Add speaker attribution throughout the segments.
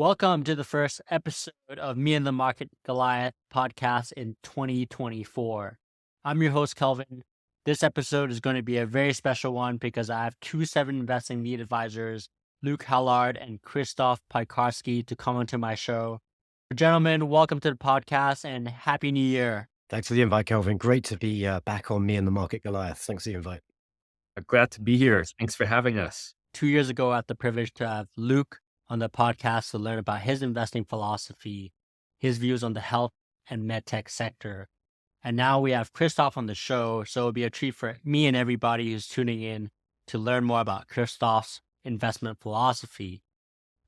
Speaker 1: Welcome to the first episode of Me and the Market Goliath podcast in 2024. I'm your host, Kelvin. This episode is going to be a very special one because I have two 7 investing lead advisors, Luke Hallard and Krzysztof Piekarski, to come onto my show. Gentlemen, welcome to the podcast and Happy New Year.
Speaker 2: Thanks for the invite, Kelvin. Great to be back on Me and the Market Goliath. Thanks for the invite.
Speaker 3: Glad to be here. Thanks for having us.
Speaker 1: 2 years ago, I had the privilege to have Luke on the podcast to learn about his investing philosophy, his views on the health and medtech sector. And now we have Krzysztof on the show, so it'll be a treat for me and everybody who's tuning in to learn more about Krzysztof's investment philosophy.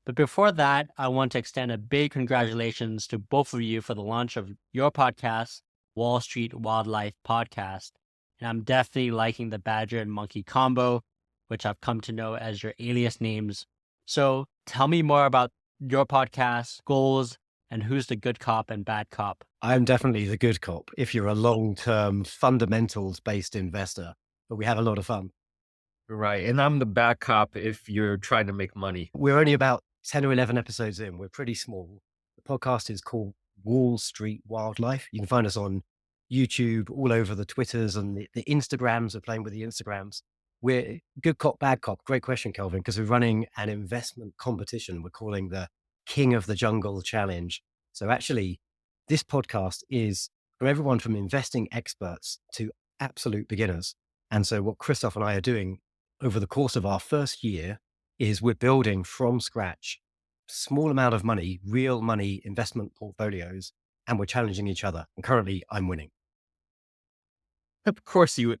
Speaker 1: But before that, I want to extend a big congratulations to both of you for the launch of your podcast, Wall Street Wildlife Podcast. And I'm definitely liking the badger and monkey combo, which I've come to know as your alias names. So tell me more about your podcast, goals, and who's the good cop and bad cop.
Speaker 2: I'm definitely the good cop if you're a long-term fundamentals-based investor, but we have a lot of fun.
Speaker 3: Right. And I'm the bad cop if you're trying to make money.
Speaker 2: We're only about 10 or 11 episodes in. We're pretty small. The podcast is called Wall Street Wildlife. You can find us on YouTube, all over the Twitters and the Instagrams. We're playing with the Instagrams. We're good cop, bad cop. Great question, Kelvin, because we're running an investment competition. We're calling the King of the Jungle Challenge. So actually, this podcast is for everyone from investing experts to absolute beginners. And so what Krysztof and I are doing over the course of our first year is we're building from scratch, small amount of money, real money investment portfolios, and we're challenging each other. And currently I'm winning.
Speaker 3: Of course you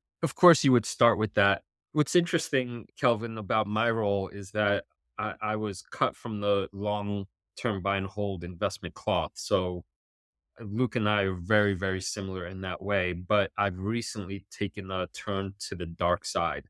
Speaker 3: would start with that. What's interesting, Kelvin, about my role is that I was cut from the long-term buy and hold investment cloth. So Luke and I are very, very similar in that way, but I've recently taken a turn to the dark side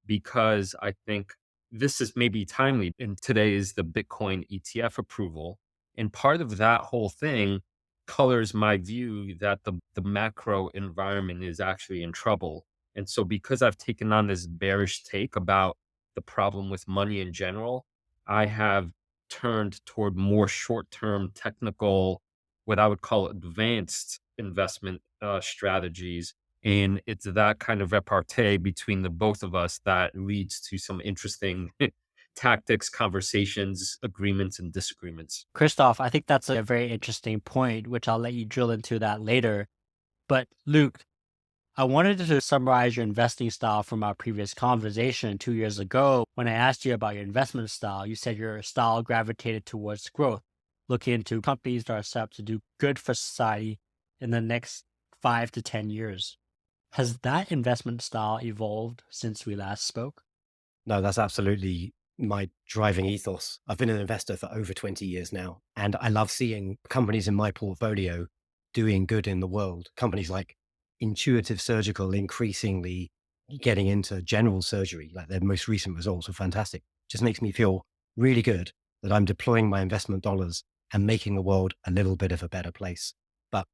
Speaker 3: because I think this is maybe timely. And today is the Bitcoin ETF approval. And part of that whole thing colors my view that the macro environment is actually in trouble. And so because I've taken on this bearish take about the problem with money in general, I have turned toward more short-term technical, what I would call advanced investment strategies. And it's that kind of repartee between the both of us that leads to some interesting tactics, conversations, agreements, and disagreements.
Speaker 1: Krzysztof, I think that's a very interesting point, which I'll let you drill into that later. But Luke, I wanted to summarize your investing style from our previous conversation 2 years ago. When I asked you about your investment style, you said your style gravitated towards growth, looking into companies that are set up to do good for society in the next 5 to 10 years. Has that investment style evolved since we last spoke?
Speaker 2: No, that's absolutely my driving ethos. I've been an investor for over 20 years now, and I love seeing companies in my portfolio doing good in the world. Companies like Intuitive Surgical increasingly getting into general surgery, like their most recent results were fantastic. Just makes me feel really good that I'm deploying my investment dollars and making the world a little bit of a better place. But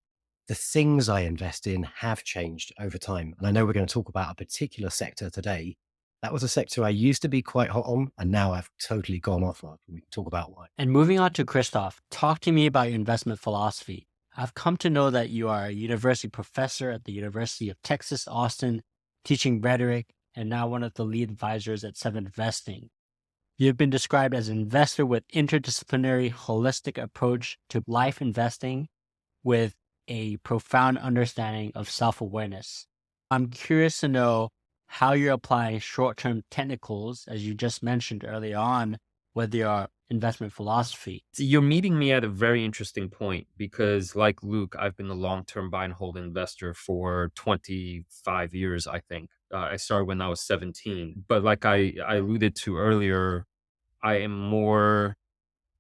Speaker 2: the things I invest in have changed over time. And I know we're going to talk about a particular sector today. That was a sector I used to be quite hot on, and now I've totally gone off on. We can talk about why.
Speaker 1: And moving on to Krzysztof, talk to me about your investment philosophy. I've come to know that you are a university professor at the University of Texas, Austin, teaching rhetoric, and now one of the lead advisors at 7 Investing. You've been described as an investor with interdisciplinary, holistic approach to life investing with a profound understanding of self-awareness. I'm curious to know how you're applying short-term technicals, as you just mentioned early on, with your investment philosophy.
Speaker 3: So you're meeting me at a very interesting point because, like Luke, I've been a long-term buy and hold investor for 25 years, I think. I started when I was 17. But like I alluded to earlier, I am more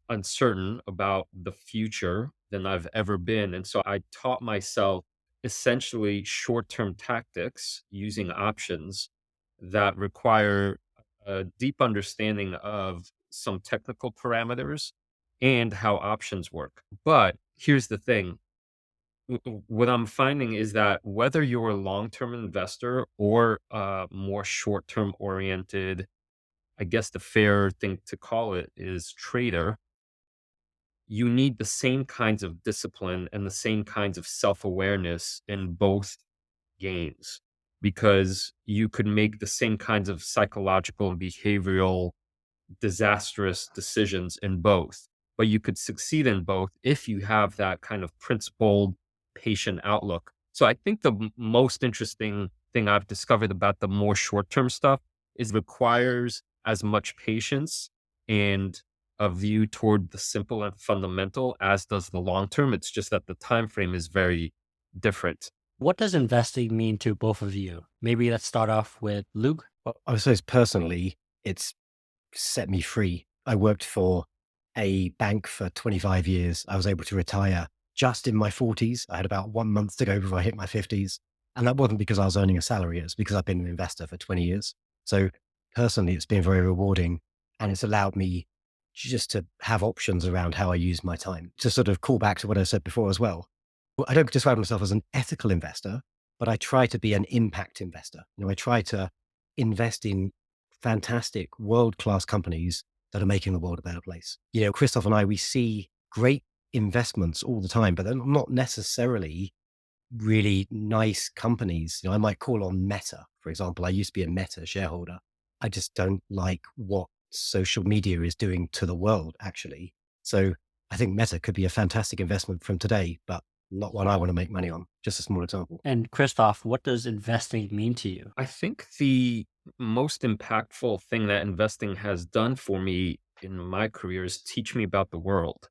Speaker 3: uncertain about the future than I've ever been. And so I taught myself essentially short-term tactics using options that require a deep understanding of some technical parameters and how options work. But here's the thing. What I'm finding is that whether you're a long-term investor or more short-term oriented, I guess the fair thing to call it is trader, you need the same kinds of discipline and the same kinds of self-awareness in both gains, because you could make the same kinds of psychological and behavioral disastrous decisions in both, but you could succeed in both if you have that kind of principled, patient outlook. So I think the most interesting thing I've discovered about the more short-term stuff is requires as much patience and a view toward the simple and fundamental as does the long term. It's just that the time frame is very different.
Speaker 1: What does investing mean to both of you? Maybe let's start off with Luke.
Speaker 2: Well, I suppose personally, it's set me free. I worked for a bank for 25 years. I was able to retire just in my 40s. I had about 1 month to go before I hit my 50s. And that wasn't because I was earning a salary. It's because I've been an investor for 20 years. So personally, it's been very rewarding, and it's allowed me just to have options around how I use my time. To sort of call back to what I said before as well. I don't describe myself as an ethical investor, but I try to be an impact investor. I try to invest in fantastic world-class companies that are making the world a better place. Krzysztof and I, we see great investments all the time, but they're not necessarily really nice companies. I might call on Meta, for example. I used to be a Meta shareholder. I just don't like what social media is doing to the world, actually. So I think Meta could be a fantastic investment from today, but not one I want to make money on. Just a small example.
Speaker 1: And Krzysztof, what does investing mean to you?
Speaker 3: I think the most impactful thing that investing has done for me in my career is teach me about the world.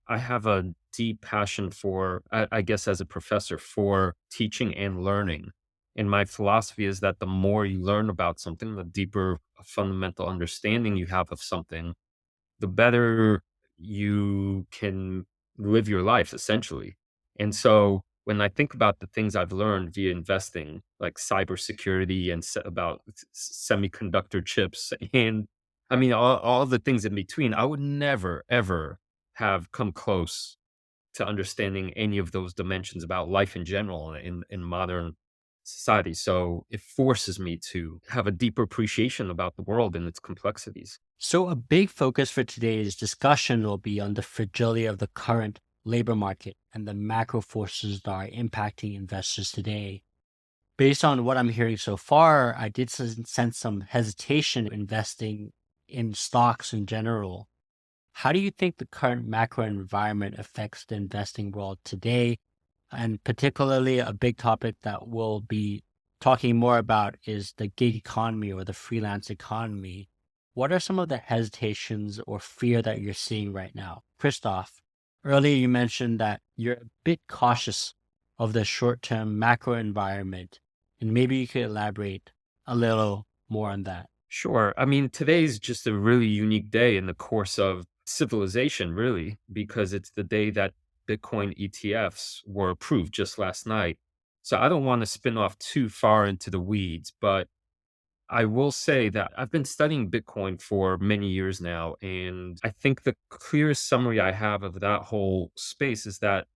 Speaker 3: I have a deep passion for, I guess, as a professor, for teaching and learning. And my philosophy is that the more you learn about something, the deeper a fundamental understanding you have of something, the better you can live your life, essentially. And so when I think about the things I've learned via investing, like cybersecurity and about semiconductor chips, and I mean, all the things in between, I would never, ever have come close to understanding any of those dimensions about life in general in modern society. So it forces me to have a deeper appreciation about the world and its complexities.
Speaker 1: So a big focus for today's discussion will be on the fragility of the current labor market and the macro forces that are impacting investors today. Based on what I'm hearing so far, I did sense some hesitation investing in stocks in general. How do you think the current macro environment affects the investing world today? And particularly a big topic that we'll be talking more about is the gig economy or the freelance economy. What are some of the hesitations or fear that you're seeing right now? Krzysztof, earlier you mentioned that you're a bit cautious of the short-term macro environment, and maybe you could elaborate a little more on that.
Speaker 3: Sure. I mean, today's just a really unique day in the course of civilization, really, because it's the day that Bitcoin ETFs were approved just last night. So I don't want to spin off too far into the weeds, but I will say that I've been studying Bitcoin for many years now. And I think the clearest summary I have of that whole space is that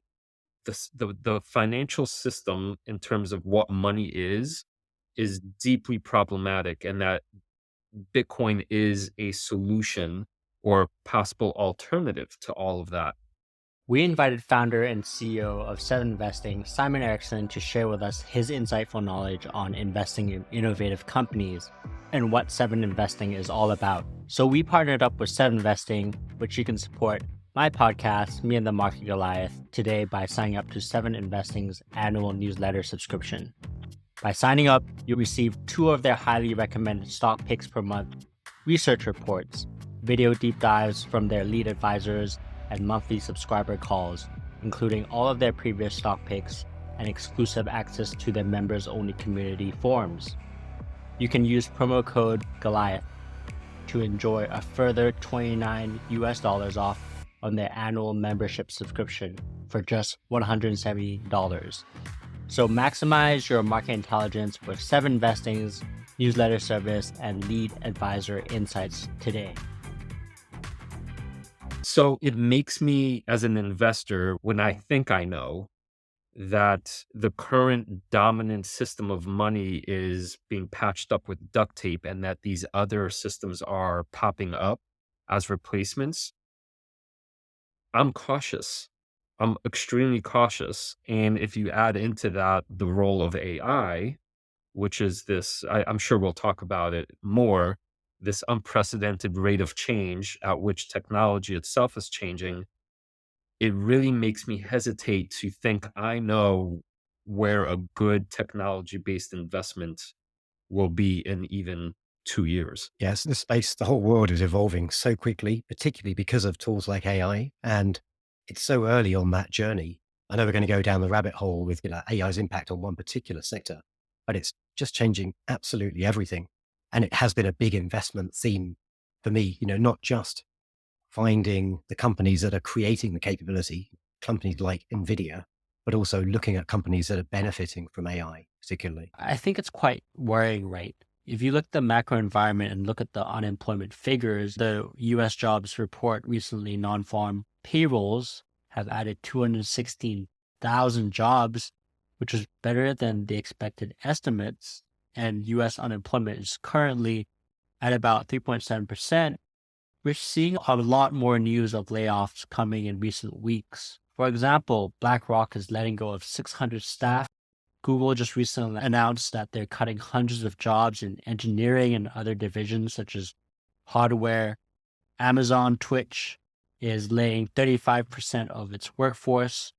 Speaker 3: the financial system, in terms of what money is deeply problematic, and that Bitcoin is a solution or possible alternative to all of that.
Speaker 1: We invited founder and CEO of Seven Investing, Simon Erickson, to share with us his insightful knowledge on investing in innovative companies and what Seven Investing is all about. So we partnered up with Seven Investing, which you can support my podcast, Me and the Market Goliath, today by signing up to Seven Investing's annual newsletter subscription. By signing up, you'll receive 2 of their highly recommended stock picks per month, research reports, video deep dives from their lead advisors, and monthly subscriber calls, including all of their previous stock picks and exclusive access to their members-only community forums. You can use promo code Goliath to enjoy a further $29 off on their annual membership subscription for just $170. So maximize your market intelligence with Seven Investing's newsletter service and lead advisor insights today.
Speaker 3: So it makes me, as an investor, when I think I know that the current dominant system of money is being patched up with duct tape and that these other systems are popping up as replacements, I'm cautious. I'm extremely cautious. And if you add into that the role of AI, which is this, I'm sure we'll talk about it more, this unprecedented rate of change at which technology itself is changing, it really makes me hesitate to think I know where a good technology based investment will be in even 2 years.
Speaker 2: Yes, the space, the whole world is evolving so quickly, particularly because of tools like AI. And it's so early on that journey. I know we're going to go down the rabbit hole with AI's impact on one particular sector, but it's just changing absolutely everything. And it has been a big investment theme for me, not just finding the companies that are creating the capability, companies like NVIDIA, but also looking at companies that are benefiting from AI particularly.
Speaker 1: I think it's quite worrying, right? If you look at the macro environment and look at the unemployment figures, the US jobs report recently non-farm payrolls have added 216,000 jobs, which is better than the expected estimates. And US unemployment is currently at about 3.7%. We're seeing a lot more news of layoffs coming in recent weeks. For example, BlackRock is letting go of 600 staff. Google just recently announced that they're cutting hundreds of jobs in engineering and other divisions such as hardware. Amazon Twitch is laying 35% of its workforce.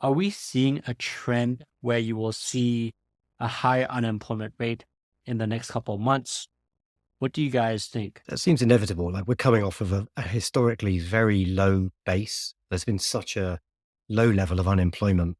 Speaker 1: Are we seeing a trend where you will see a higher unemployment rate in the next couple of months? What do you guys think?
Speaker 2: That seems inevitable. Like we're coming off of a historically very low base. There's been such a low level of unemployment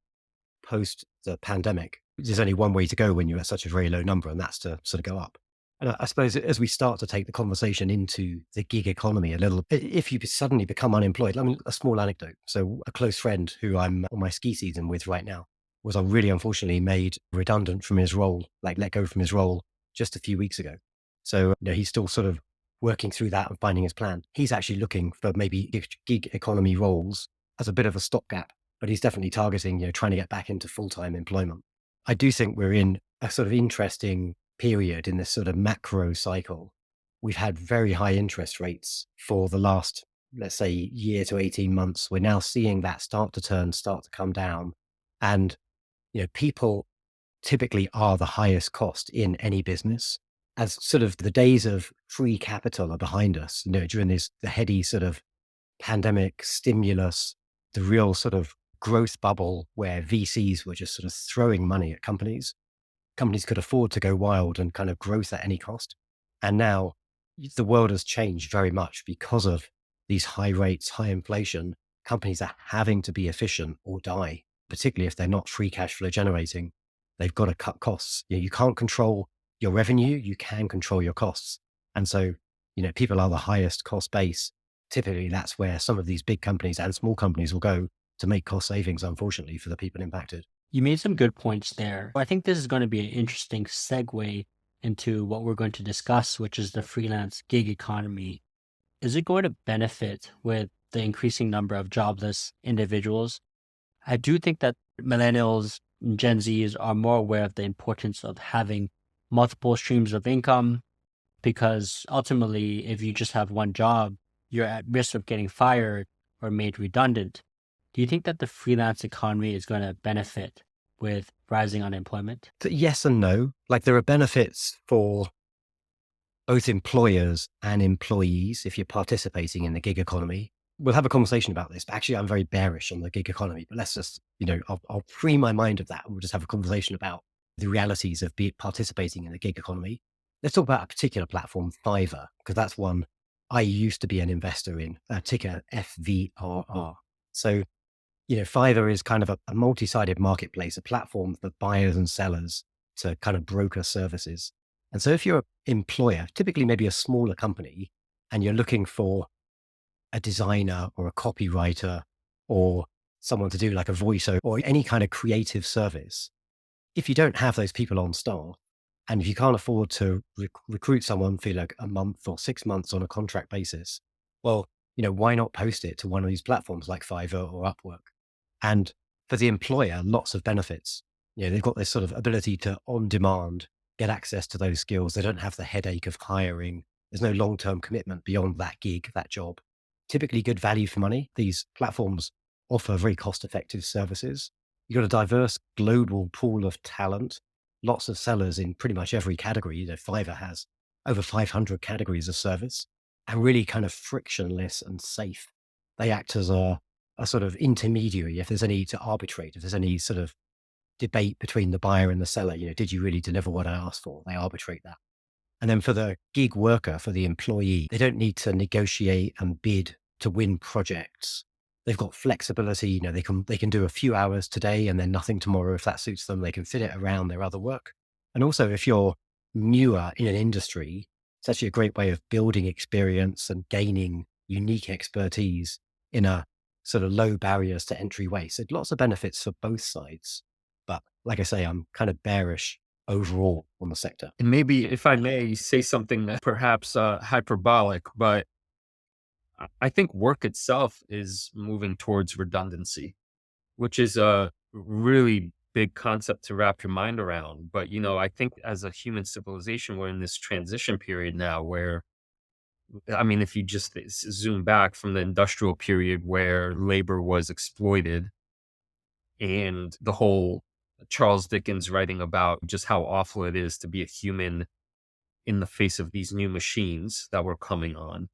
Speaker 2: post the pandemic. There's only one way to go when you're at such a very low number, and that's to sort of go up. And I suppose as we start to take the conversation into the gig economy a little, if you suddenly become unemployed, I mean, a small anecdote. So a close friend who I'm on my ski season with right now was really unfortunately made redundant from his role, like let go from his role just a few weeks ago. So he's still sort of working through that and finding his plan. He's actually looking for maybe gig economy roles as a bit of a stopgap, but he's definitely targeting, trying to get back into full-time employment. I do think we're in a sort of interesting period in this sort of macro cycle. We've had very high interest rates for the last, let's say, year to 18 months. We're now seeing that start to come down. And, people typically are the highest cost in any business. As sort of the days of free capital are behind us, during the heady sort of pandemic stimulus, the real sort of growth bubble where VCs were just sort of throwing money at companies. Companies could afford to go wild and kind of growth at any cost. And now the world has changed very much because of these high rates, high inflation. Companies are having to be efficient or die, particularly if they're not free cash flow generating. They've got to cut costs. You can't control your revenue, you can control your costs. And so, people are the highest cost base. Typically, that's where some of these big companies and small companies will go to make cost savings, unfortunately, for the people impacted.
Speaker 1: You made some good points there. I think this is going to be an interesting segue into what we're going to discuss, which is the freelance gig economy. Is it going to benefit with the increasing number of jobless individuals? I do think that millennials and Gen Zs are more aware of the importance of having multiple streams of income, because ultimately, if you just have one job, you're at risk of getting fired or made redundant. Do you think that the freelance economy is going to benefit with rising unemployment?
Speaker 2: Yes and no. Like there are benefits for both employers and employees if you're participating in the gig economy. We'll have a conversation about this, but actually I'm very bearish on the gig economy. But let's just, I'll free my mind of that. And we'll just have a conversation about the realities of participating in the gig economy. Let's talk about a particular platform, Fiverr, because that's one I used to be an investor in, ticker FVRR. So, Fiverr is kind of a multi-sided marketplace, a platform for buyers and sellers to kind of broker services. And so if you're an employer, typically maybe a smaller company, and you're looking for a designer or a copywriter or someone to do like a voiceover or any kind of creative service, if you don't have those people on staff, and if you can't afford to recruit someone for like a month or 6 months on a contract basis, well, why not post it to one of these platforms like Fiverr or Upwork? And for the employer, lots of benefits. They've got this sort of ability to on demand get access to those skills. They don't have the headache of hiring. There's no long-term commitment beyond that gig, that job. typically good value for money. These platforms offer very cost-effective services. You've got a diverse global pool of talent, lots of sellers in pretty much every category. Fiverr has over 500 categories of service and really kind of frictionless and safe. They act as a sort of intermediary if there's any to arbitrate, if there's any sort of debate between the buyer and the seller, did you really deliver what I asked for? They arbitrate that. And then for the gig worker, for the employee, they don't need to negotiate and bid to win projects. They've got flexibility. They can do a few hours today and then nothing tomorrow. If that suits them, they can fit it around their other work. And also, if you're newer in an industry, it's actually a great way of building experience and gaining unique expertise in a sort of low barriers to entry way. So lots of benefits for both sides. But like I say, I'm kind of bearish overall on the sector.
Speaker 3: And maybe if I may say something that perhaps hyperbolic, but I think work itself is moving towards redundancy, which is a really big concept to wrap your mind around. But, I think as a human civilization, we're in this transition period now where, I mean, if you just zoom back from the industrial period where labor was exploited and the whole Charles Dickens writing about just how awful it is to be a human in the face of these new machines that were coming on.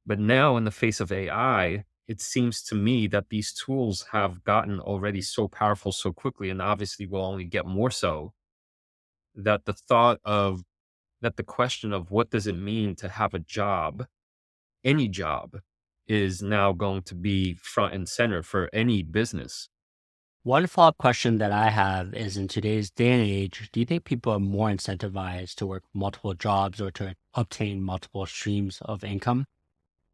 Speaker 3: But now in the face of AI, it seems to me that these tools have gotten already so powerful so quickly, and obviously will only get more so, that the question of what does it mean to have a job, any job, is now going to be front and center for any business.
Speaker 1: One follow-up question that I have is, in today's day and age, do you think people are more incentivized to work multiple jobs or to obtain multiple streams of income?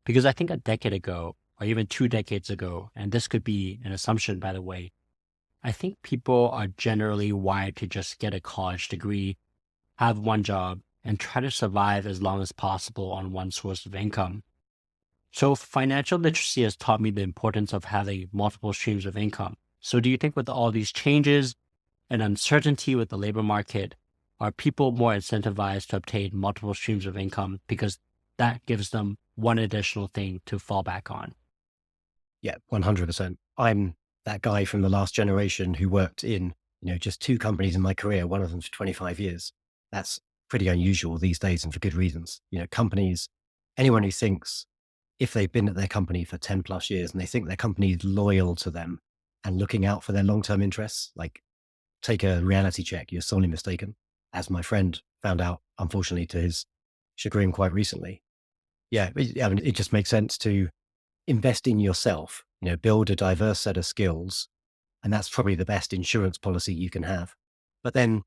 Speaker 1: Because I think a decade ago, or even 2 decades ago, and this could be an assumption, by the way, I think people are generally wired to just get a college degree, have one job, and try to survive as long as possible on one source of income. So financial literacy has taught me the importance of having multiple streams of income. So do you think with all these changes and uncertainty with the labor market, are people more incentivized to obtain multiple streams of income because that gives them one additional thing to fall back on?
Speaker 2: Yeah, 100%. I'm that guy from the last generation who worked in, just 2 companies in my career, one of them for 25 years. That's pretty unusual these days and for good reasons. Companies, anyone who thinks if they've been at their company for 10 plus years and they think their company is loyal to them and looking out for their long-term interests, like, take a reality check. You're sorely mistaken, as my friend found out, unfortunately, to his chagrin quite recently. Yeah, it just makes sense to invest in yourself, build a diverse set of skills. And that's probably the best insurance policy you can have. But then,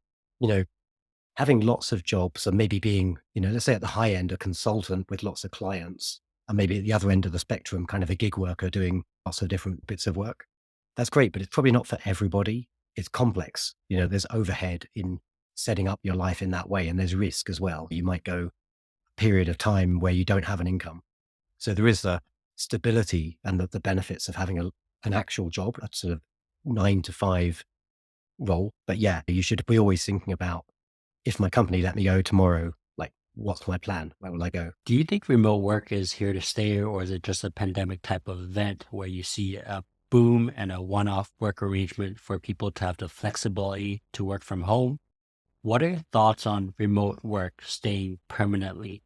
Speaker 2: having lots of jobs and maybe being, let's say at the high end, a consultant with lots of clients, and maybe at the other end of the spectrum, kind of a gig worker doing lots of different bits of work. That's great, but it's probably not for everybody. It's complex. There's overhead in setting up your life in that way. And there's risk as well. You might go a period of time where you don't have an income. So there is the stability and the benefits of having an actual job, a sort of 9 to 5 role. But yeah, you should be always thinking about, if my company let me go tomorrow, like, what's my plan? Where will I go?
Speaker 1: Do you think remote work is here to stay, or is it just a pandemic type of event where you see a boom and a one-off work arrangement for people to have the flexibility to work from home? What are your thoughts on remote work staying permanently?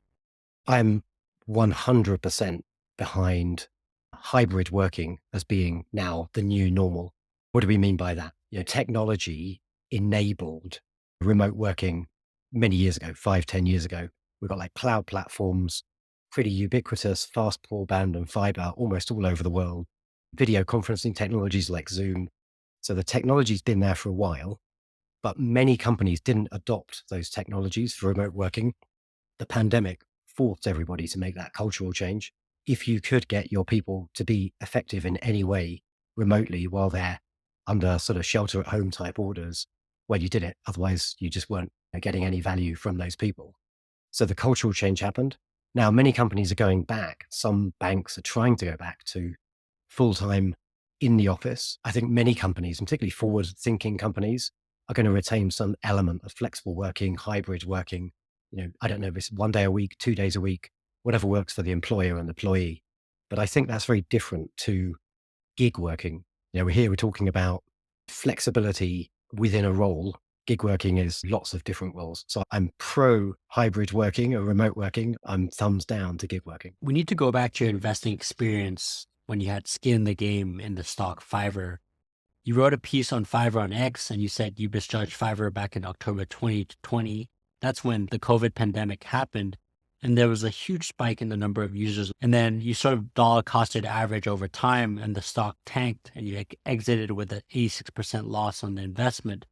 Speaker 2: I'm 100% behind hybrid working as being now the new normal. What do we mean by that? Technology enabled remote working many years ago, 5, 10 years ago. We've got like cloud platforms, pretty ubiquitous, fast broadband and fiber almost all over the world. Video conferencing technologies like Zoom. So the technology's been there for a while, but many companies didn't adopt those technologies for remote working. The pandemic forced everybody to make that cultural change. If you could get your people to be effective in any way remotely while they're under sort of shelter at home type orders, well, you did it. Otherwise, you just weren't getting any value from those people. So the cultural change happened. Now, many companies are going back. Some banks are trying to go back to full-time in the office. I think many companies, and particularly forward-thinking companies, are going to retain some element of flexible working, hybrid working. I don't know if it's 1 day a week, 2 days a week, whatever works for the employer and employee. But I think that's very different to gig working. We're talking about flexibility within a role. Gig working is lots of different roles. So I'm pro hybrid working or remote working. I'm thumbs down to gig working.
Speaker 1: We need to go back to your investing experience when you had skin in the game in the stock Fiverr. You wrote a piece on Fiverr on X and you said you misjudged Fiverr back in October 2020. That's when the COVID pandemic happened. And there was a huge spike in the number of users. And then you sort of dollar costed average over time and the stock tanked and you exited with an 86% loss on the investment.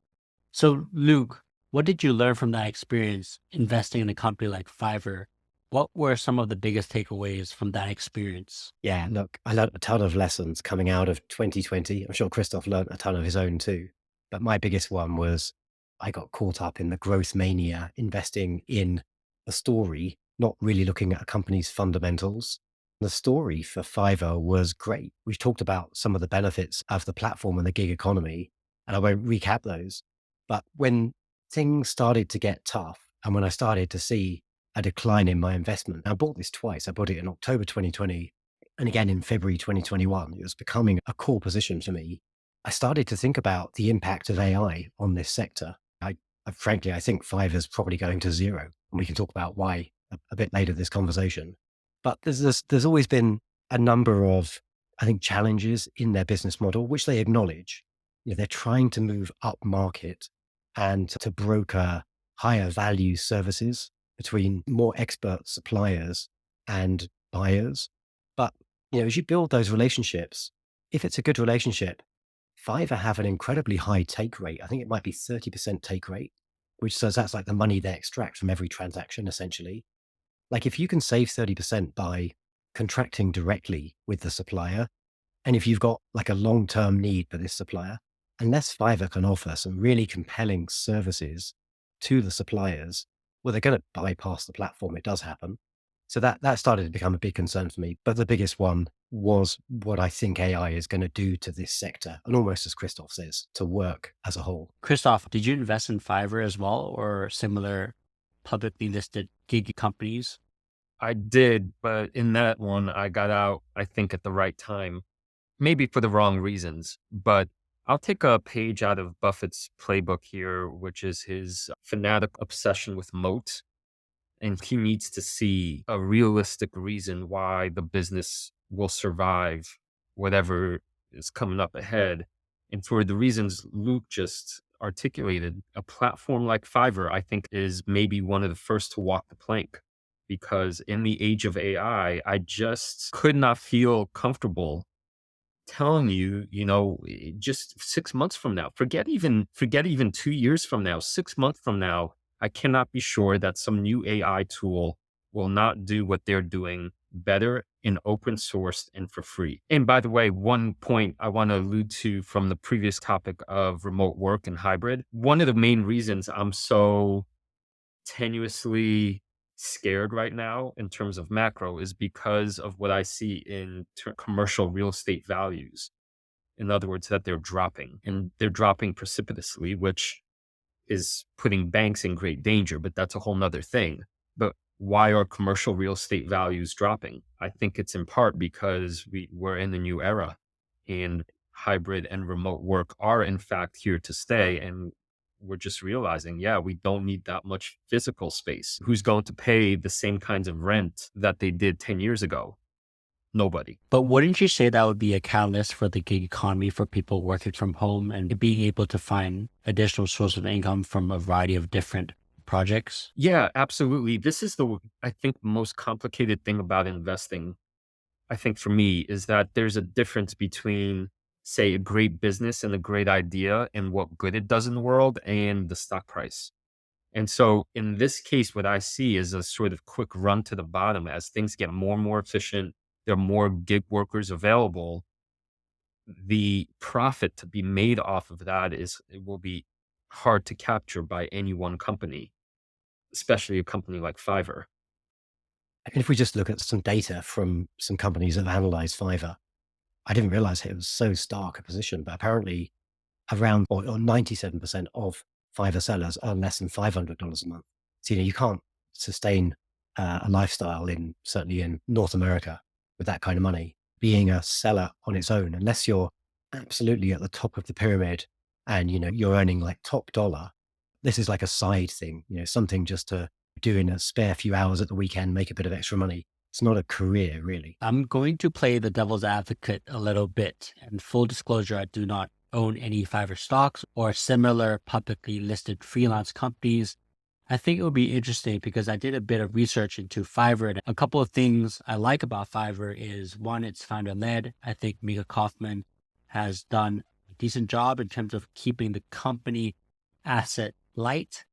Speaker 1: So Luke, what did you learn from that experience investing in a company like Fiverr? What were some of the biggest takeaways from that experience?
Speaker 2: Yeah, look, I learned a ton of lessons coming out of 2020. I'm sure Krzysztof learned a ton of his own too. But my biggest one was I got caught up in the growth mania, investing in a story, not really looking at a company's fundamentals. The story for Fiverr was great. We've talked about some of the benefits of the platform and the gig economy, and I won't recap those. But when things started to get tough and when I started to see a decline in my investment, I bought this twice. I bought it in October 2020 and again in February 2021. It was becoming a core position for me. I started to think about the impact of AI on this sector. Frankly, I think Fiverr's probably going to zero, and we can talk about why a bit later this conversation. But there's always been a number of, I think, challenges in their business model, which they acknowledge. They're trying to move up market and to broker higher value services between more expert suppliers and buyers. But, as you build those relationships, if it's a good relationship, Fiverr have an incredibly high take rate. I think it might be 30% take rate, which says that's like the money they extract from every transaction, essentially. Like if you can save 30% by contracting directly with the supplier, and if you've got like a long-term need for this supplier, unless Fiverr can offer some really compelling services to the suppliers, well, they're going to bypass the platform. It does happen. So that started to become a big concern for me. But the biggest one was what I think AI is going to do to this sector, and almost as Krzysztof says, to work as a whole.
Speaker 1: Krzysztof, did you invest in Fiverr as well or similar publicly listed gig companies?
Speaker 3: I did, but in that one, I got out, I think, at the right time, maybe for the wrong reasons. But I'll take a page out of Buffett's playbook here, which is his fanatic obsession with moats. And he needs to see a realistic reason why the business will survive whatever is coming up ahead. And for the reasons Luke just articulated, a platform like Fiverr, I think, is maybe one of the first to walk the plank. Because in the age of AI, I just could not feel comfortable telling you, just 6 months from now, forget even 2 years from now, 6 months from now, I cannot be sure that some new AI tool will not do what they're doing better in open source and for free. And by the way, one point I want to allude to from the previous topic of remote work and hybrid, one of the main reasons I'm so tenuously scared right now in terms of macro is because of what I see in commercial real estate values. In other words, that they're dropping and they're dropping precipitously, which is putting banks in great danger, but that's a whole nother thing. But why are commercial real estate values dropping? I think it's in part because we're in a new era and hybrid and remote work are in fact here to stay. And we're just realizing, we don't need that much physical space. Who's going to pay the same kinds of rent that they did 10 years ago? Nobody.
Speaker 1: But wouldn't you say that would be a catalyst for the gig economy for people working from home and being able to find additional source of income from a variety of different projects?
Speaker 3: Yeah, absolutely. This is I think, most complicated thing about investing, I think for me, is that there's a difference between, say, a great business and a great idea and what good it does in the world and the stock price. And so in this case, what I see is a sort of quick run to the bottom as things get more and more efficient. There are more gig workers available. The profit to be made off of that it will be hard to capture by any one company, especially a company like Fiverr.
Speaker 2: And if we just look at some data from some companies that have analyzed Fiverr, I didn't realize it was so stark a position, but apparently around or 97% of Fiverr sellers earn less than $500 a month. So, you can't sustain a lifestyle certainly in North America with that kind of money, being a seller on its own, unless you're absolutely at the top of the pyramid and, you're earning like top dollar. This is like a side thing, something just to do in a spare few hours at the weekend, make a bit of extra money. It's not a career, really.
Speaker 1: I'm going to play the devil's advocate a little bit. And full disclosure, I do not own any Fiverr stocks or similar publicly listed freelance companies. I think it would be interesting because I did a bit of research into Fiverr. And a couple of things I like about Fiverr is, one, it's founder led. I think Mika Kaufman has done a decent job in terms of keeping the company asset light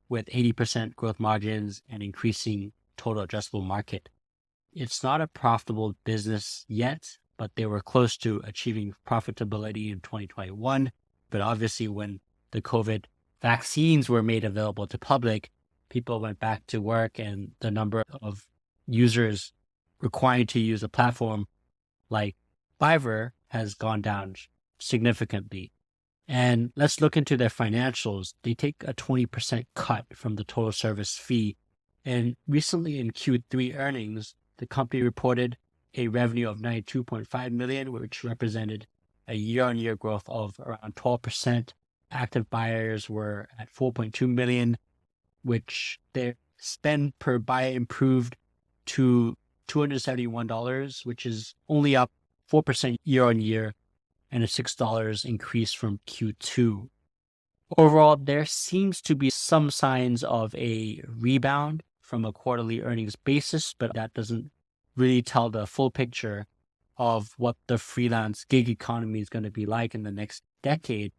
Speaker 1: with 80% growth margins and increasing total addressable market. It's not a profitable business yet, but they were close to achieving profitability in 2021. But obviously, when the COVID vaccines were made available to public, people went back to work and the number of users required to use a platform like Fiverr has gone down significantly. And let's look into their financials. They take a 20% cut from the total service fee. And recently in Q3 earnings, the company reported a revenue of $92.5 million, which represented a year-on-year growth of around 12%. Active buyers were at 4.2 million, which their spend per buyer improved to $271, which is only up 4% year-on-year and a $6 increase from Q2. Overall, there seems to be some signs of a rebound from a quarterly earnings basis, but that doesn't really tell the full picture of what the freelance gig economy is going to be like in the next decade.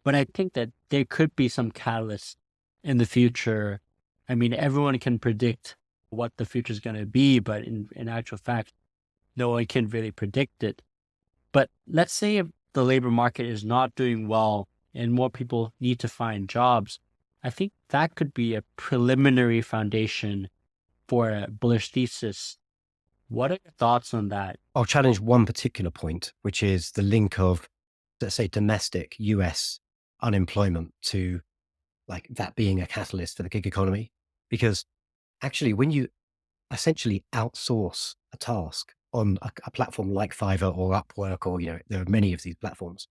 Speaker 1: But I think that there could be some catalysts in the future. I mean, everyone can predict what the future is going to be, but in actual fact, no one can really predict it. But let's say if the labor market is not doing well and more people need to find jobs, I think that could be a preliminary foundation for a bullish thesis. What are your thoughts on that?
Speaker 2: I'll challenge one particular point, which is the link of, let's say, domestic US unemployment to like that being a catalyst for the gig economy. Because actually, when you essentially outsource a task on a platform like Fiverr or Upwork, or, there are many of these platforms,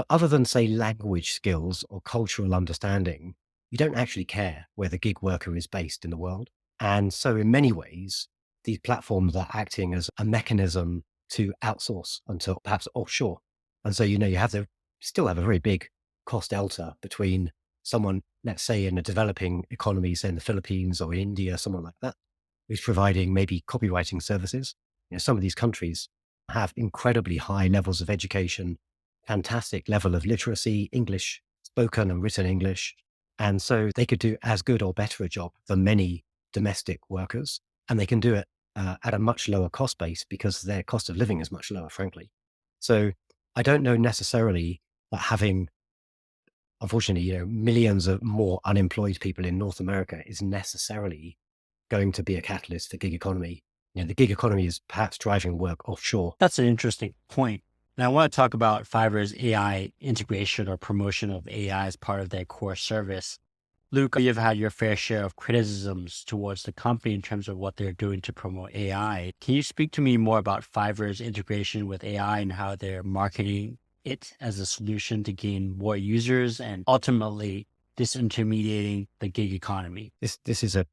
Speaker 2: other than say language skills or cultural understanding, you don't actually care where the gig worker is based in the world. And so in many ways, these platforms are acting as a mechanism to outsource until perhaps offshore. And so, you still have a very big cost delta between someone, let's say in a developing economy, say in the Philippines or India, someone like that, who's providing maybe copywriting services. Some of these countries have incredibly high levels of education, fantastic level of literacy, English, spoken and written English. And so they could do as good or better a job than many domestic workers. And they can do it at a much lower cost base because their cost of living is much lower, frankly. So I don't know necessarily that having, unfortunately, millions of more unemployed people in North America is necessarily going to be a catalyst for gig economy. The gig economy is perhaps driving work offshore.
Speaker 1: That's an interesting point. Now, I want to talk about Fiverr's AI integration or promotion of AI as part of their core service. Luke, you've had your fair share of criticisms towards the company in terms of what they're doing to promote AI. Can you speak to me more about Fiverr's integration with AI and how they're marketing it as a solution to gain more users and ultimately disintermediating the gig economy?
Speaker 2: This is a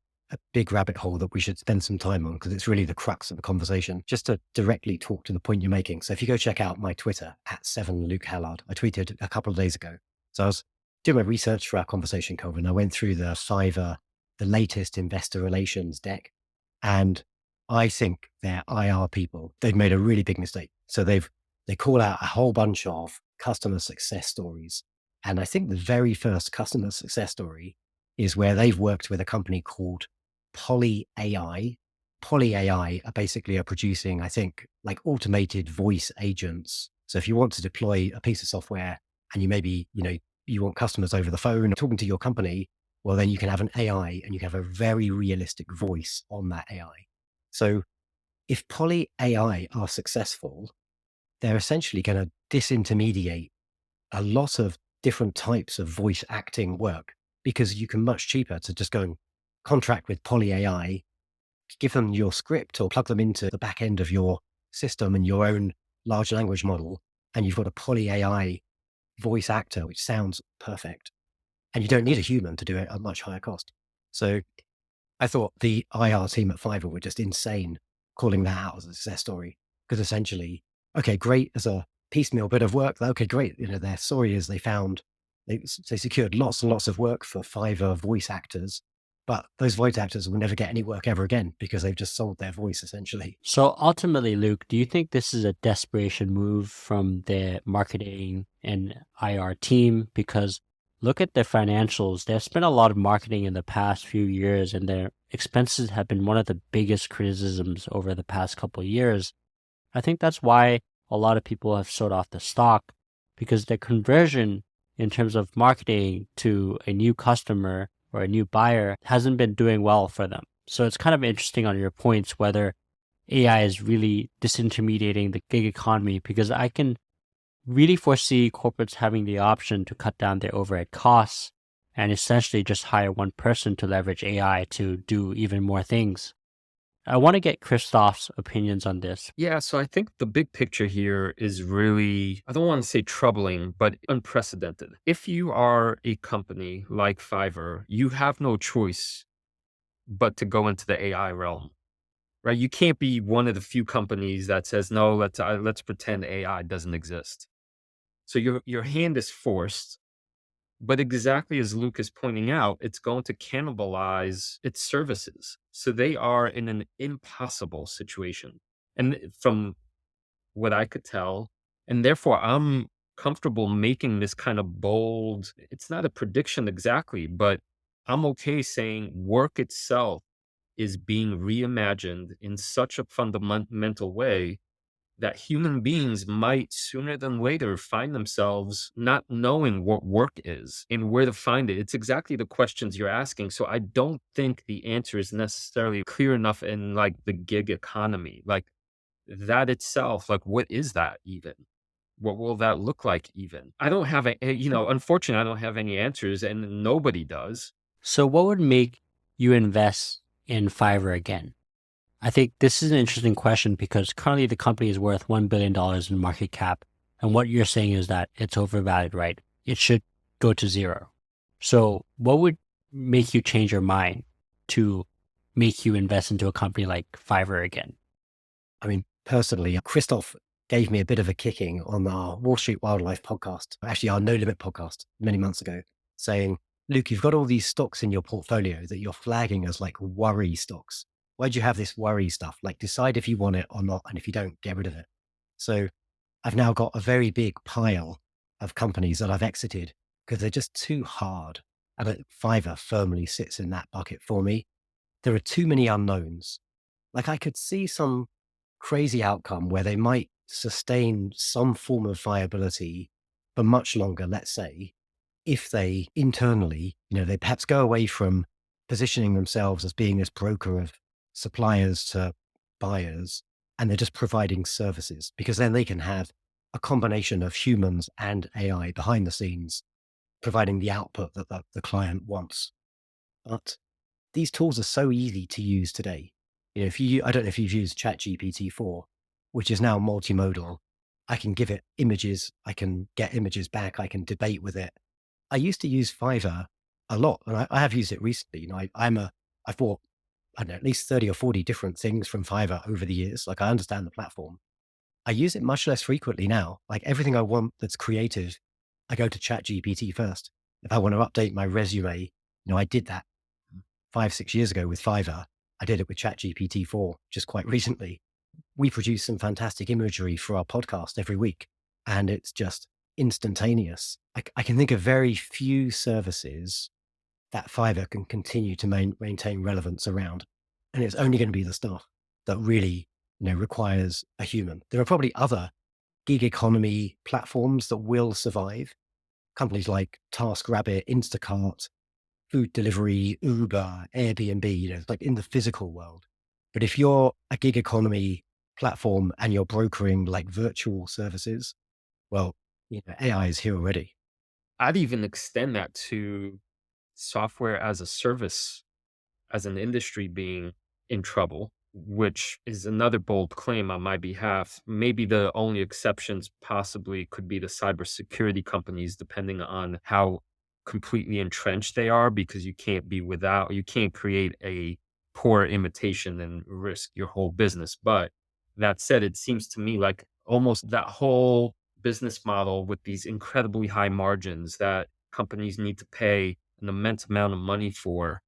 Speaker 2: big rabbit hole that we should spend some time on because it's really the crux of the conversation. Just to directly talk to the point you're making. So if you go check out my Twitter at 7Luke Hallard, I tweeted a couple of days ago. So I was doing my research for our conversation, Kelvin. I went through the Fiverr, the latest investor relations deck, and I think their IR people, they've made a really big mistake. So they call out a whole bunch of customer success stories. And I think the very first customer success story is where they've worked with a company called Poly AI. Poly AI are producing, I think, like automated voice agents. So if you want to deploy a piece of software and you maybe, you want customers over the phone talking to your company, well, then you can have an AI and you can have a very realistic voice on that AI. So if Poly AI are successful, they're essentially going to disintermediate a lot of different types of voice acting work because you can much cheaper to just go and contract with Poly AI, give them your script or plug them into the back end of your system and your own large language model, and you've got a poly AI voice actor, which sounds perfect. And you don't need a human to do it at a much higher cost. So I thought the IR team at Fiverr were just insane calling that out as a success story. Because essentially, okay, great as a piecemeal bit of work. Okay, great. Their story is they secured lots and lots of work for Fiverr voice actors, but those voice actors will never get any work ever again because they've just sold their voice essentially.
Speaker 1: So ultimately, Luke, do you think this is a desperation move from the marketing and IR team? Because look at their financials. They've spent a lot of marketing in the past few years, and their expenses have been one of the biggest criticisms over the past couple of years. I think that's why a lot of people have sold off the stock, because the conversion in terms of marketing to a new customer or a new buyer hasn't been doing well for them. So it's kind of interesting on your points whether AI is really disintermediating the gig economy, because I can really foresee corporates having the option to cut down their overhead costs and essentially just hire one person to leverage AI to do even more things. I want to get Krzysztof's opinions on this.
Speaker 3: Yeah, so I think the big picture here is really, I don't want to say troubling, but unprecedented. If you are a company like Fiverr, you have no choice but to go into the AI realm, right? You can't be one of the few companies that says, no, let's pretend AI doesn't exist. So your hand is forced. But exactly as Luke is pointing out, it's going to cannibalize its services. So they are in an impossible situation. And from what I could tell, and therefore I'm comfortable making this kind of bold, it's not a prediction exactly, but I'm okay saying work itself is being reimagined in such a fundamental way that human beings might sooner than later find themselves not knowing what work is and where to find it. It's exactly the questions you're asking. So I don't think the answer is necessarily clear enough in like the gig economy. Like that itself, like what is that even? What will that look like even? I don't have unfortunately, I don't have any answers and nobody does.
Speaker 1: So, what would make you invest in Fiverr again? I think this is an interesting question because currently the company is worth $1 billion in market cap. And what you're saying is that it's overvalued, right? It should go to zero. So, what would make you change your mind to make you invest into a company like Fiverr again?
Speaker 2: I mean, personally, Krzysztof gave me a bit of a kicking on our Wall Street Wildlife podcast, actually our No Limit podcast many months ago, saying, Luke, you've got all these stocks in your portfolio that you're flagging as like worry stocks. Why'd you have this worry stuff? Like decide if you want it or not. And if you don't, get rid of it. So I've now got a very big pile of companies that I've exited because they're just too hard. And Fiverr firmly sits in that bucket for me. There are too many unknowns. Like I could see some crazy outcome where they might sustain some form of viability for much longer, let's say, if they internally, they perhaps go away from positioning themselves as being this broker of suppliers to buyers, and they're just providing services, because then they can have a combination of humans and AI behind the scenes, providing the output that the client wants. But these tools are so easy to use today. I don't know if you've used ChatGPT 4, which is now multimodal. I can give it images. I can get images back. I can debate with it. I used to use Fiverr a lot, and I have used it recently. I've bought, I don't know, at least 30 or 40 different things from Fiverr over the years. Like I understand the platform. I use it much less frequently now. Like everything I want that's creative, I go to ChatGPT first. If I want to update my resume, I did that 5, 6 years ago with Fiverr. I did it with ChatGPT 4 just quite recently. We produce some fantastic imagery for our podcast every week, and it's just instantaneous. I can think of very few services that Fiverr can continue to maintain relevance around. And it's only going to be the stuff that really, requires a human. There are probably other gig economy platforms that will survive. Companies like TaskRabbit, Instacart, food delivery, Uber, Airbnb, it's like in the physical world. But if you're a gig economy platform and you're brokering like virtual services, well, AI is here already.
Speaker 3: I'd even extend that to software as a service as an industry being in trouble. which is another bold claim on my behalf. Maybe the only exceptions possibly could be the cybersecurity companies, depending on how completely entrenched they are, because you can't create a poor imitation and risk your whole business. But that said, it seems to me like almost that whole business model with these incredibly high margins that companies need to pay an immense amount of money for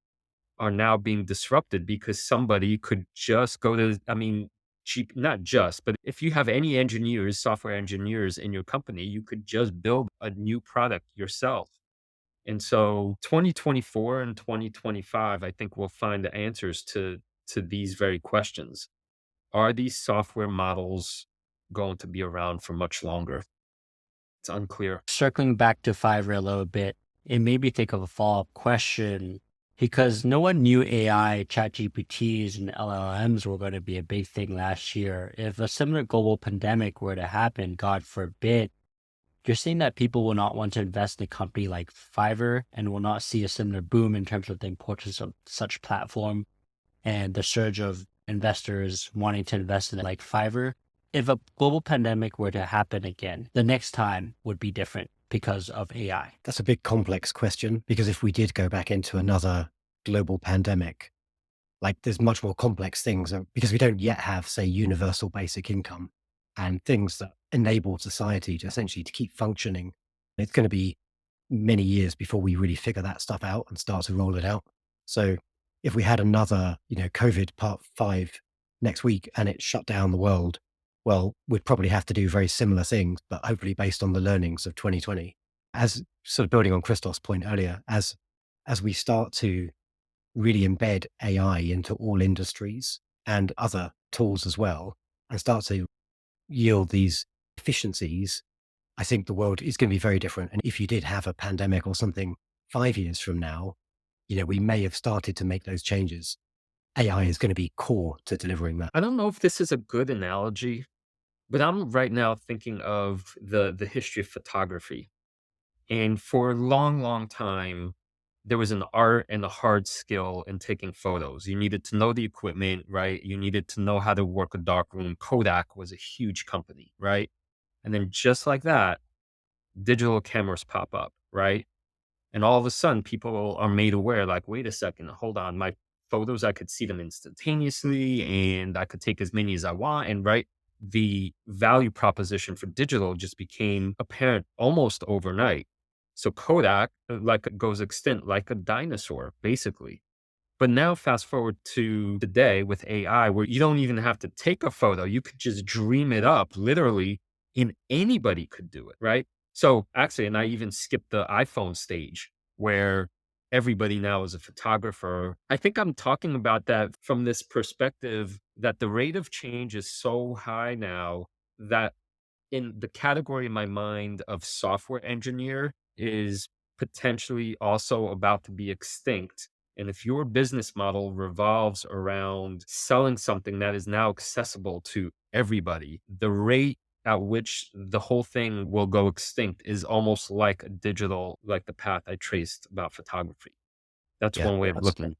Speaker 3: are now being disrupted because somebody could just go to, I mean, cheap, not just, but if you have any engineers, software engineers in your company, you could just build a new product yourself. And so 2024 and 2025, I think we'll find the answers to these very questions. Are these software models going to be around for much longer? It's unclear.
Speaker 1: Circling back to Fiverr a little bit, it made me think of a follow-up question because no one knew AI, ChatGPTs, and LLMs were going to be a big thing last year. If a similar global pandemic were to happen, God forbid, you're saying that people will not want to invest in a company like Fiverr and will not see a similar boom in terms of the importance of such platform and the surge of investors wanting to invest in it like Fiverr. If a global pandemic were to happen again, the next time would be different because of AI.
Speaker 2: That's a big complex question because if we did go back into another global pandemic, like there's much more complex things because we don't yet have, say, universal basic income and things that enable society to essentially to keep functioning. It's going to be many years before we really figure that stuff out and start to roll it out. So if we had another, COVID part 5 next week and it shut down the world, well, we'd probably have to do very similar things, but hopefully based on the learnings of 2020. As sort of building on Krzysztof's point earlier, as we start to really embed AI into all industries and other tools as well, and start to yield these efficiencies, I think the world is going to be very different. And if you did have a pandemic or something 5 years from now, we may have started to make those changes. AI is going to be core to delivering that.
Speaker 3: I don't know if this is a good analogy, but I'm right now thinking of the history of photography. And for a long, long time, there was an art and a hard skill in taking photos. You needed to know the equipment, right? You needed to know how to work a darkroom. Kodak was a huge company, right? And then just like that, digital cameras pop up, right? And all of a sudden, people are made aware like, wait a second, hold on, my photos, I could see them instantaneously and I could take as many as I want. And right, the value proposition for digital just became apparent almost overnight. So Kodak like goes extinct like a dinosaur, basically. But now fast forward to today with AI, where you don't even have to take a photo. You could just dream it up literally, and anybody could do it, right? So actually, and I even skipped the iPhone stage where everybody now is a photographer. I think I'm talking about that from this perspective that the rate of change is so high now that in the category in my mind of software engineer is potentially also about to be extinct. And if your business model revolves around selling something that is now accessible to everybody, the rate at which the whole thing will go extinct is almost like a digital, like the path I traced about photography. That's
Speaker 2: Yeah.
Speaker 3: one way of looking.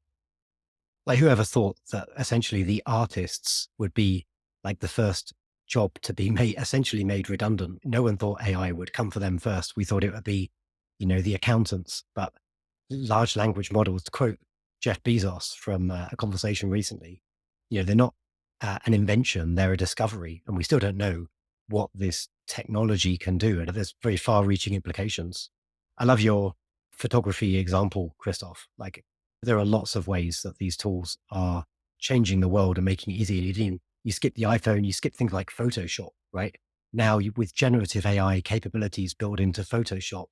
Speaker 2: Like whoever thought that essentially the artists would be like the first job to be essentially made redundant. No one thought AI would come for them first. We thought it would be, the accountants, but large language models, to quote Jeff Bezos from a conversation recently, they're not an invention, they're a discovery. And we still don't know what this technology can do. And there's very far reaching implications. I love your photography example, Krysztof. Like there are lots of ways that these tools are changing the world and making it easier. You skip the iPhone, you skip things like Photoshop, right? Now with generative AI capabilities built into Photoshop,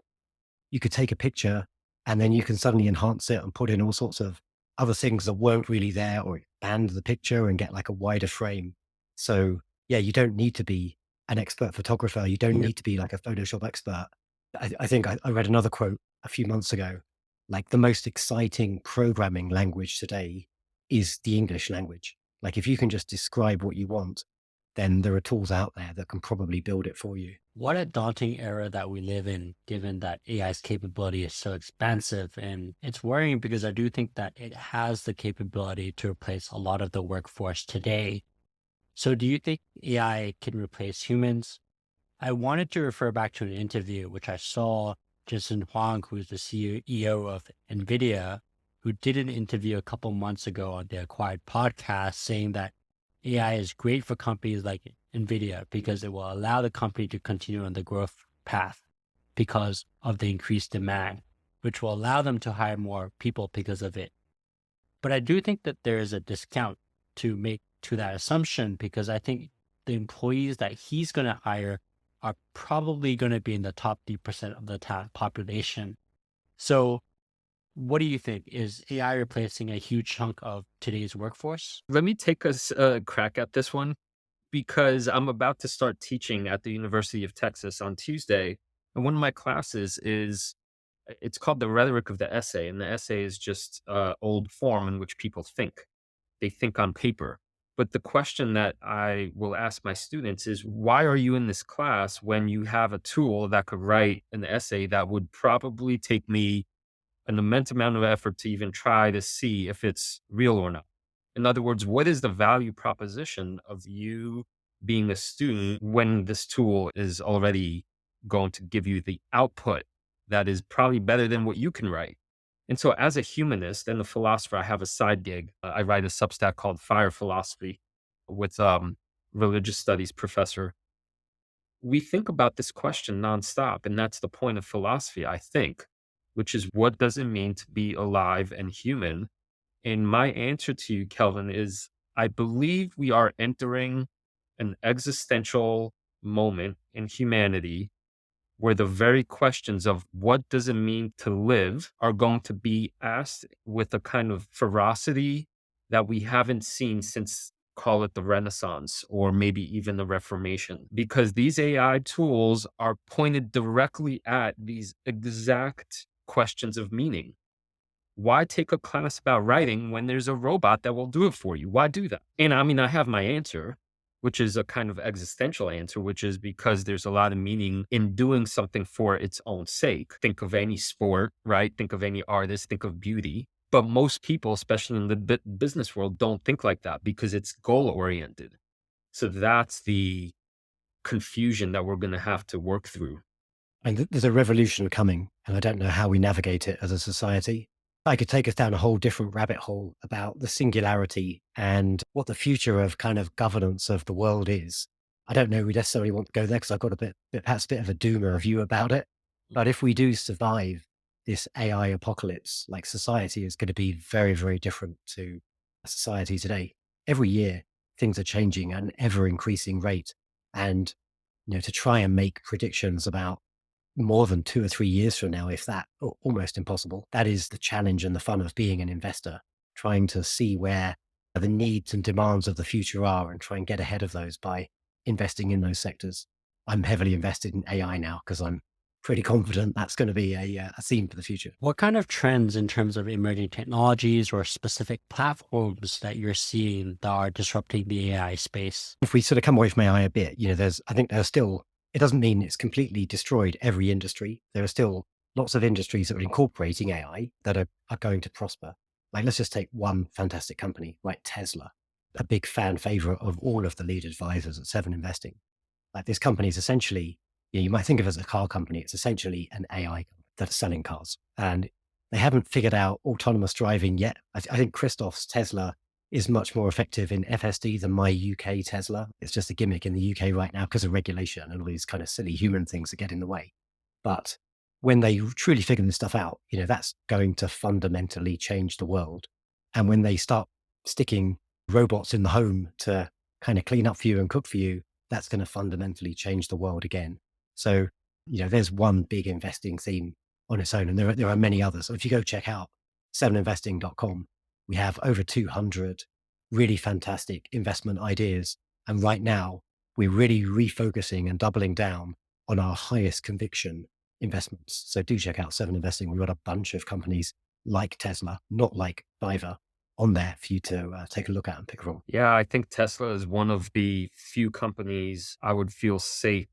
Speaker 2: you could take a picture and then you can suddenly enhance it and put in all sorts of other things that weren't really there or expand the picture and get like a wider frame. So yeah, you don't need to be an expert photographer. You don't
Speaker 1: Yeah.
Speaker 2: need to be like a Photoshop expert. I think I read another quote a few months ago, like the most exciting programming language today is the English language. Like if you can just describe what you want then there are tools out there that can probably build it for you.
Speaker 1: What a daunting era that we live in, given that AI's capability is so expansive. And it's worrying because I do think that it has the capability to replace a lot of the workforce today. So do you think AI can replace humans? I wanted to refer back to an interview which I saw Jensen Huang, who's the CEO of NVIDIA, who did an interview a couple months ago on the Acquired podcast saying that AI is great for companies like NVIDIA because it will allow the company to continue on the growth path because of the increased demand, which will allow them to hire more people because of it. But I do think that there is a discount to make to that assumption because I think the employees that he's going to hire are probably going to be in the top 3% of the population. So what do you think? Is AI replacing a huge chunk of today's workforce?
Speaker 3: Let me take a crack at this one because I'm about to start teaching at the University of Texas on Tuesday. And one of my classes it's called the rhetoric of the essay. And the essay is just old form in which people think. They think on paper. But the question that I will ask my students is, why are you in this class when you have a tool that could write an essay that would probably take me an immense amount of effort to even try to see if it's real or not? In other words, what is the value proposition of you being a student when this tool is already going to give you the output that is probably better than what you can write? And so as a humanist and a philosopher, I have a side gig. I write a Substack called Fire Philosophy with religious studies professor. We think about this question nonstop, and that's the point of philosophy, I think, which is what does it mean to be alive and human? And my answer to you, Kelvin, is I believe we are entering an existential moment in humanity where the very questions of what does it mean to live are going to be asked with a kind of ferocity that we haven't seen since, call it the Renaissance or maybe even the Reformation, because these AI tools are pointed directly at these exact questions of meaning. Why take a class about writing when there's a robot that will do it for you? Why do that? And I mean, I have my answer, which is a kind of existential answer, which is because there's a lot of meaning in doing something for its own sake. Think of any sport, right? Think of any artist, think of beauty. But most people, especially in the business world, don't think like that because it's goal oriented. So that's the confusion that we're going to have to work through.
Speaker 2: And there's a revolution coming, and I don't know how we navigate it as a society. I could take us down a whole different rabbit hole about the singularity and what the future of kind of governance of the world is. I don't know we necessarily want to go there because I've got perhaps a bit of a doomer view about it. But if we do survive this AI apocalypse, like society is going to be very, very different to society today. Every year, things are changing at an ever increasing rate. And, to try and make predictions about more than 2 or 3 years from now, if that, almost impossible. That is the challenge and the fun of being an investor, trying to see where the needs and demands of the future are and try and get ahead of those by investing in those sectors. I'm heavily invested in AI now because I'm pretty confident that's going to be a theme for the future.
Speaker 1: What kind of trends in terms of emerging technologies or specific platforms that you're seeing that are disrupting the AI space?
Speaker 2: If we sort of come away from AI a bit, I think there's still, it doesn't mean it's completely destroyed every industry. There are still lots of industries that are incorporating AI that are going to prosper. Like, let's just take one fantastic company like Tesla, a big fan favorite of all of the lead advisors at Seven Investing. Like, this company is essentially, you might think of it as a car company. It's essentially an AI company that's selling cars. And they haven't figured out autonomous driving yet. I think Krzysztof's Tesla is much more effective in FSD than my UK Tesla. It's just a gimmick in the UK right now because of regulation and all these kind of silly human things that get in the way. But when they truly figure this stuff out, that's going to fundamentally change the world. And when they start sticking robots in the home to kind of clean up for you and cook for you, that's going to fundamentally change the world again. So, there's one big investing theme on its own, and there are many others. So if you go check out 7investing.com, we have over 200 really fantastic investment ideas. And right now, we're really refocusing and doubling down on our highest conviction investments. So do check out 7 Investing. We've got a bunch of companies like Tesla, not like Fiverr, on there for you to take a look at and pick from.
Speaker 3: Yeah, I think Tesla is one of the few companies I would feel safe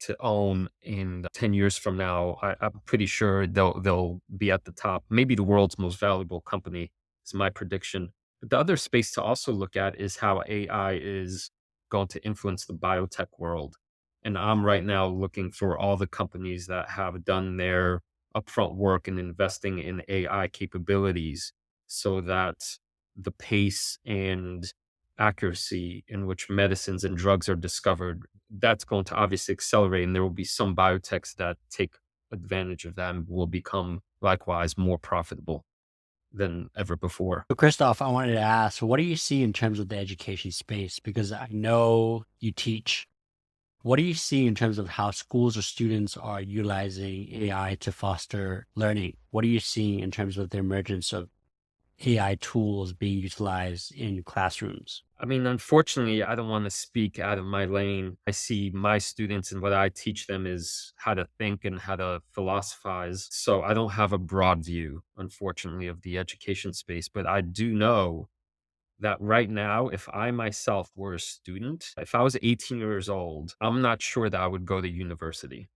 Speaker 3: to own in 10 years from now. I'm pretty sure they'll be at the top, maybe the world's most valuable company is my prediction. But the other space to also look at is how AI is going to influence the biotech world. And I'm right now looking for all the companies that have done their upfront work in investing in AI capabilities so that the pace and accuracy in which medicines and drugs are discovered, that's going to obviously accelerate. And there will be some biotechs that take advantage of that and will become likewise more profitable than ever before.
Speaker 1: So, Krzysztof, I wanted to ask, what do you see in terms of the education space? Because I know you teach. What do you see in terms of how schools or students are utilizing AI to foster learning? What are you seeing in terms of the emergence of AI tools being utilized in classrooms?
Speaker 3: I mean, unfortunately, I don't want to speak out of my lane. I see my students and what I teach them is how to think and how to philosophize. So I don't have a broad view, unfortunately, of the education space. But I do know that right now, if I myself were a student, if I was 18 years old, I'm not sure that I would go to university.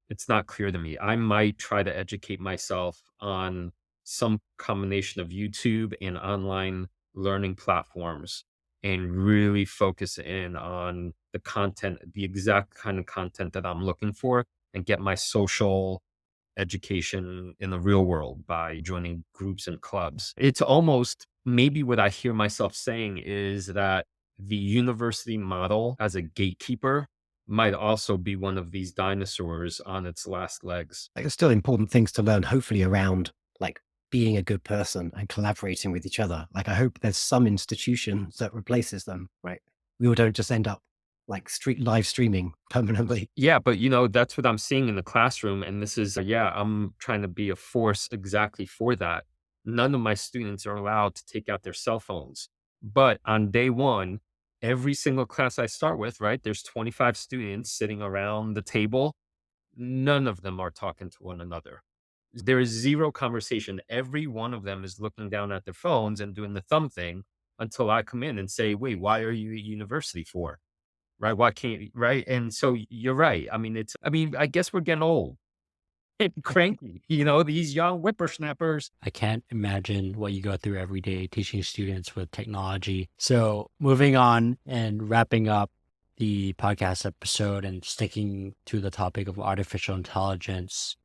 Speaker 3: It's not clear to me. I might try to educate myself on some combination of YouTube and online learning platforms and really focus in on the content, the exact kind of content that I'm looking for, and get my social education in the real world by joining groups and clubs. It's almost maybe what I hear myself saying is that the university model as a gatekeeper might also be one of these dinosaurs on its last legs.
Speaker 2: Like, there's still important things to learn, hopefully around like being a good person and collaborating with each other. Like, I hope there's some institution that replaces them, right? We all don't just end up like live streaming permanently.
Speaker 3: Yeah, but that's what I'm seeing in the classroom. And this is, yeah, I'm trying to be a force exactly for that. None of my students are allowed to take out their cell phones. But on day one, every single class I start with, right, there's 25 students sitting around the table. None of them are talking to one another. There is zero conversation. Every one of them is looking down at their phones and doing the thumb thing until I come in and say, wait, why are you at university for? Right? Why can't you? Right? And so you're right. I guess we're getting old and cranky, these young whippersnappers.
Speaker 1: I can't imagine what you go through every day teaching students with technology. So, moving on and wrapping up the podcast episode and sticking to the topic of artificial intelligence,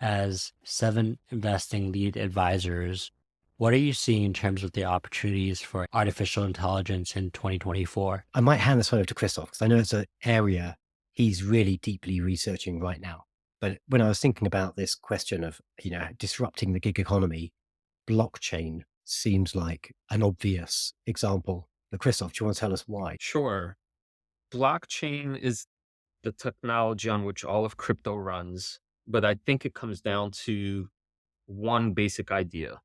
Speaker 1: as 7 investing lead advisors, what are you seeing in terms of the opportunities for artificial intelligence in 2024?
Speaker 2: I might hand this one over to Krzysztof because I know it's an area he's really deeply researching right now. But when I was thinking about this question of, disrupting the gig economy, blockchain seems like an obvious example. But Krzysztof, do you want to tell us why?
Speaker 3: Sure. Blockchain is the technology on which all of crypto runs. But I think it comes down to one basic idea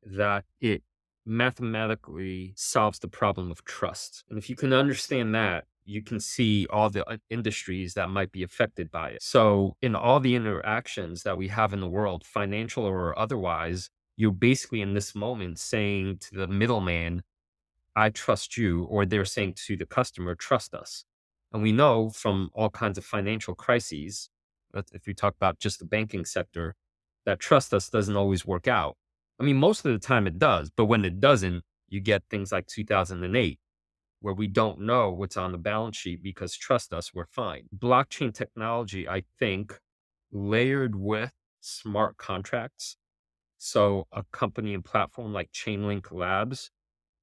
Speaker 3: that it mathematically solves the problem of trust. And if you can understand that, you can see all the industries that might be affected by it. So, in all the interactions that we have in the world, financial or otherwise, you're basically in this moment saying to the middleman, I trust you, or they're saying to the customer, trust us. And we know from all kinds of financial crises, if we talk about just the banking sector, that trust us doesn't always work out. I mean, most of the time it does, but when it doesn't, you get things like 2008, where we don't know what's on the balance sheet because trust us, we're fine. Blockchain technology, I think, layered with smart contracts. So a company and platform like Chainlink Labs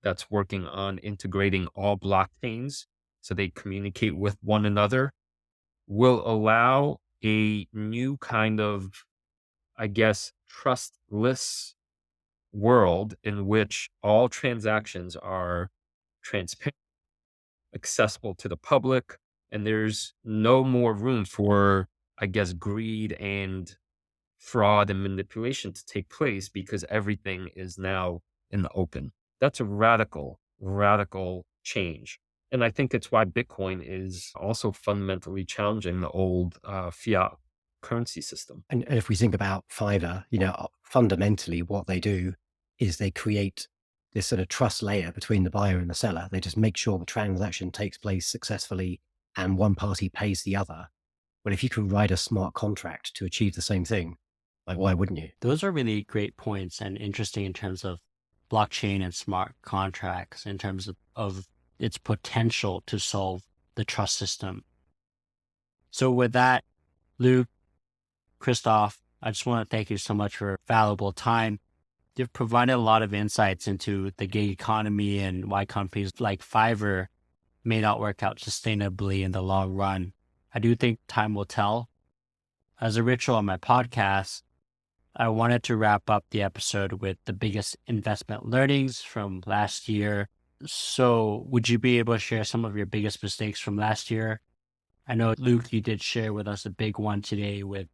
Speaker 3: that's working on integrating all blockchains so they communicate with one another will allow a new kind of, I guess, trustless world in which all transactions are transparent, accessible to the public, and there's no more room for, I guess, greed and fraud and manipulation to take place because everything is now in the open. That's a radical, radical change. And I think it's why Bitcoin is also fundamentally challenging the old fiat currency system.
Speaker 2: And if we think about Fiverr, fundamentally what they do is they create this sort of trust layer between the buyer and the seller. They just make sure the transaction takes place successfully and one party pays the other. Well, if you can write a smart contract to achieve the same thing, like why wouldn't you?
Speaker 1: Those are really great points and interesting in terms of blockchain and smart contracts, in terms of its potential to solve the trust system. So with that, Luke, Krzysztof, I just want to thank you so much for valuable time. You've provided a lot of insights into the gig economy and why companies like Fiverr may not work out sustainably in the long run. I do think time will tell. As a ritual on my podcast, I wanted to wrap up the episode with the biggest investment learnings from last year. So would you be able to share some of your biggest mistakes from last year? I know, Luke, you did share with us a big one today with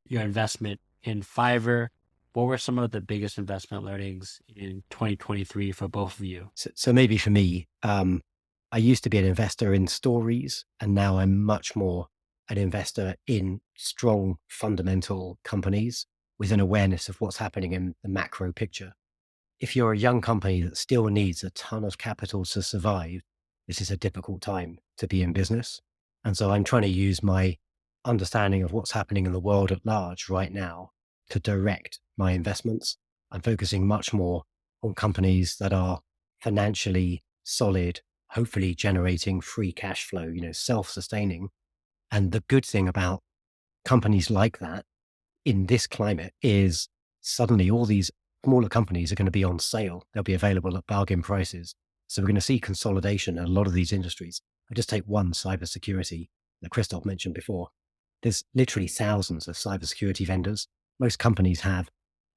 Speaker 1: your investment in Fiverr. What were some of the biggest investment learnings in 2023 for both of you?
Speaker 2: So maybe for me, I used to be an investor in stories, and now I'm much more an investor in strong fundamental companies with an awareness of what's happening in the macro picture. If you're a young company that still needs a ton of capital to survive, this is a difficult time to be in business. And so I'm trying to use my understanding of what's happening in the world at large right now to direct my investments. I'm focusing much more on companies that are financially solid, hopefully generating free cash flow, self-sustaining. And the good thing about companies like that in this climate is suddenly all these smaller companies are going to be on sale. They'll be available at bargain prices. So we're going to see consolidation in a lot of these industries. I just take one, cybersecurity, that Krzysztof mentioned before. There's literally thousands of cybersecurity vendors. Most companies have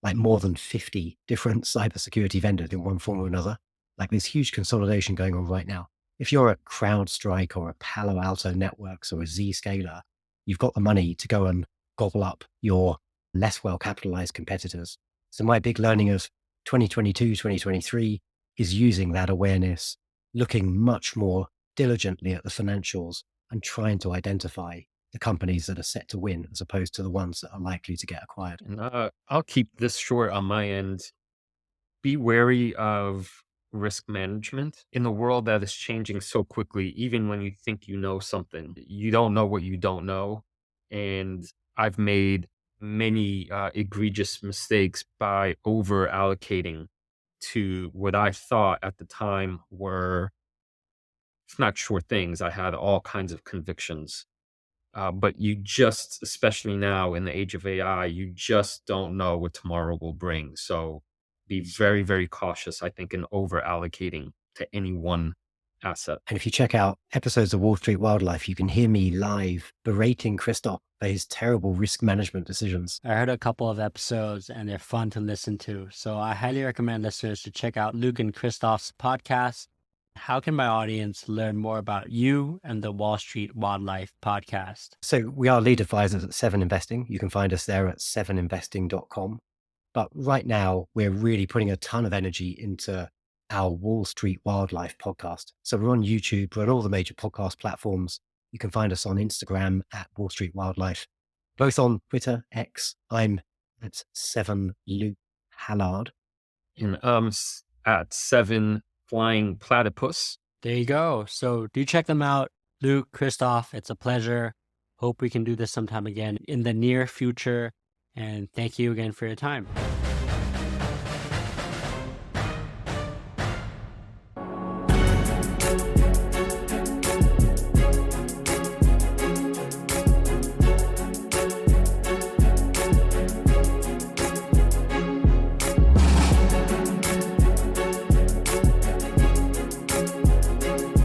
Speaker 2: like more than 50 different cybersecurity vendors in one form or another. Like there's huge consolidation going on right now. If you're a CrowdStrike or a Palo Alto Networks or a Zscaler, you've got the money to go and gobble up your less well-capitalized competitors. So my big learning of 2022, 2023 is using that awareness, looking much more diligently at the financials and trying to identify the companies that are set to win as opposed to the ones that are likely to get acquired.
Speaker 3: And I'll keep this short on my end. Be wary of risk management in the world that is changing so quickly. Even when you think you know something, you don't know what you don't know. And I've made many egregious mistakes by over allocating to what I thought at the time were, it's not sure things. I had all kinds of convictions. But you just, especially now in the age of AI, you just don't know what tomorrow will bring. So be very, very cautious, I think, in over allocating to any one asset.
Speaker 2: And if you check out episodes of Wall Street Wildlife, you can hear me live berating Krzysztof for his terrible risk management decisions.
Speaker 1: I heard a couple of episodes and they're fun to listen to. So I highly recommend listeners to check out Luke and Krystof's podcast. How can my audience learn more about you and the Wall Street Wildlife podcast?
Speaker 2: So we are lead advisors at Seven Investing. You can find us there at seveninvesting.com. But right now, we're really putting a ton of energy into our Wall Street Wildlife podcast. So we're on YouTube, we're on all the major podcast platforms. You can find us on Instagram at Wall Street Wildlife, both on Twitter, X. I'm at 7 Luke Hallard.
Speaker 3: And at 7 Flying Platypus.
Speaker 1: There you go. So do check them out. Luke, Krzysztof, it's a pleasure. Hope we can do this sometime again in the near future. And thank you again for your time.